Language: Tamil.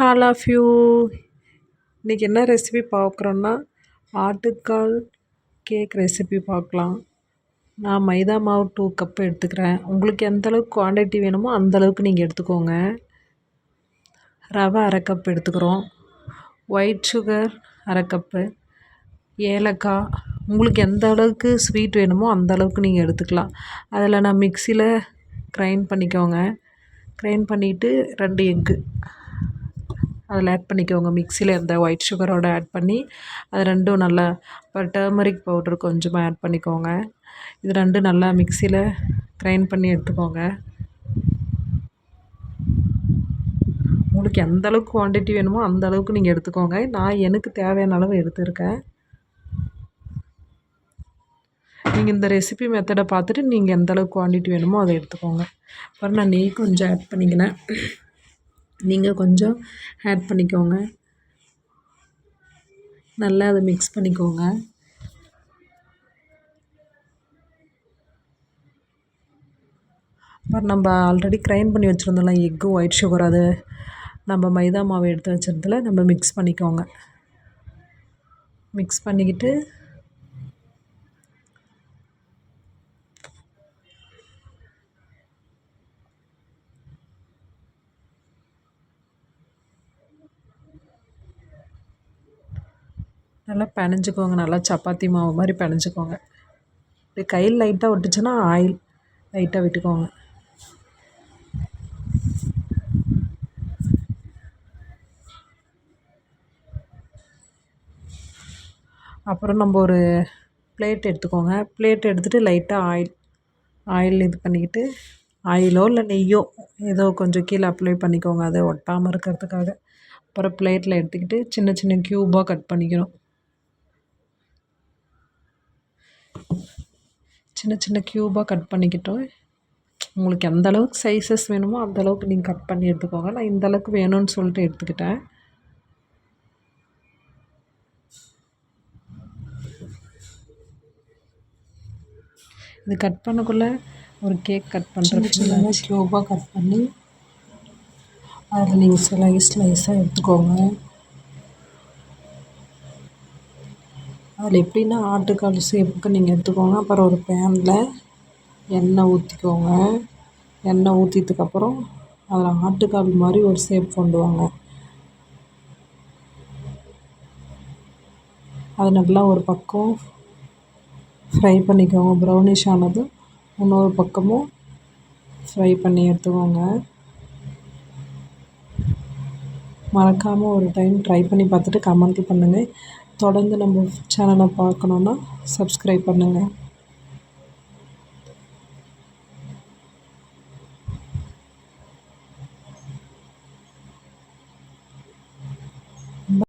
All of you. இன்றைக்கி என்ன ரெசிபி பார்க்குறோன்னா ஆட்டுக்கால் கேக் ரெசிபி பார்க்கலாம். நான் மைதா மாவு 2 கப் எடுத்துக்கிறேன். உங்களுக்கு எந்தளவுக்கு குவான்டிட்டி வேணுமோ அந்தளவுக்கு நீங்கள் எடுத்துக்கோங்க. ரவை 1/2 கப் எடுத்துக்கிறோம். White sugar 1/2 cup. ஏலக்காய் உங்களுக்கு எந்த அளவுக்கு ஸ்வீட் வேணுமோ அந்த அளவுக்கு நீங்கள் எடுத்துக்கலாம். அதில் நான் மிக்சியில் கிரைண்ட் பண்ணிக்கோங்க. கிரைண்ட் பண்ணிவிட்டு 2 எக்கு அதில் ஆட் பண்ணிக்கோங்க. மிக்சியில் இந்த ஒயிட் சுகரோடு ஆட் பண்ணி அது ரெண்டும் நல்லா அப்புறம் டர்மரிக் பவுட்ரு கொஞ்சமாக ஆட் பண்ணிக்கோங்க. இது ரெண்டும் நல்லா மிக்சியில் கிரைண்ட் பண்ணி எடுத்துக்கோங்க. உங்களுக்கு எந்த அளவுக்கு குவான்டிட்டி வேணுமோ அந்த அளவுக்கு நீங்கள் எடுத்துக்கோங்க. நான் எனக்கு தேவையான அளவு எடுத்துருக்கேன். நீங்கள் இந்த ரெசிபி மெத்தடை பார்த்துட்டு நீங்கள் எந்த அளவுக்கு குவான்டிட்டி வேணுமோ அதை எடுத்துக்கோங்க. அப்புறம் நான் நெய் கொஞ்சம் ஆட் பண்ணிக்கினேன். நீங்கள் கொஞ்சம் ஆட் பண்ணிக்கோங்க. நல்லா அதை மிக்ஸ் பண்ணிக்கோங்க. அப்புறம் நம்ம ஆல்ரெடி கிரைண்ட் பண்ணி வச்சுருந்தோம்ல எக்கு ஒயிட் சுகர் அது நம்ம மைதா மாவு எடுத்து வச்சுருந்ததில் நம்ம மிக்ஸ் பண்ணிக்கோங்க. மிக்ஸ் பண்ணிக்கிட்டு நல்லா பிணைஞ்சிக்கோங்க. நல்லா சப்பாத்தி மாவு மாதிரி பிணைஞ்சிக்கோங்க. இப்படி கையில் லைட்டாக ஒட்டுச்சுன்னா ஆயில் லைட்டாக விட்டுக்கோங்க. அப்புறம் நம்ம ஒரு பிளேட் எடுத்துக்கோங்க. பிளேட் எடுத்துகிட்டு லைட்டாக ஆயில் இது பண்ணிக்கிட்டு ஆயிலோ இல்லை நெய்யோ ஏதோ கொஞ்சம் கீழே அப்ளை பண்ணிக்கோங்க. அதை ஒட்டாமல் இருக்கிறதுக்காக. அப்புறம் பிளேட்டில் எடுத்துக்கிட்டு சின்ன சின்ன க்யூபாக கட் பண்ணிக்கணும். சின்ன சின்ன க்யூபாக கட் பண்ணிக்கிட்டோம். உங்களுக்கு எந்த அளவுக்கு சைஸஸ் வேணுமோ அந்த அளவுக்கு நீங்கள் கட் பண்ணி எடுத்துக்கோங்க. நான் இந்த அளவுக்கு வேணும்னு சொல்லிட்டு எடுத்துக்கிட்டேன். இது கட் பண்ணக்குள்ளே ஒரு கேக் கட் பண்ணுறது க்யூபாக கட் பண்ணி அதில் நீங்கள் ஸ்லைஸாக எடுத்துக்கோங்க. அதில் எப்படின்னா ஆட்டுக்கால் ஷேப்புக்கு நீங்கள் எடுத்துக்கோங்க. அப்புறம் ஒரு பேனில் எண்ணெய் ஊற்றிக்கோங்க. எண்ணெய் ஊற்றினதுக்கப்புறம் அதில் ஆட்டுக்கால் மாதிரி ஒரு ஷேப் கொண்டு வாங்க. அது நல்லா ஒரு பக்கம் ஃப்ரை பண்ணிக்கோங்க. ப்ரௌனிஷ் ஆனதும் இன்னொரு பக்கமும் ஃப்ரை பண்ணி எடுத்துக்கோங்க. மறக்காமல் ஒரு டைம் ட்ரை பண்ணி பார்த்துட்டு கமெண்ட் பண்ணுங்கள். தொடர்ந்து நம்ம சேனலை பார்க்கணுன்னா சப்ஸ்கிரைப் பண்ணுங்கள்.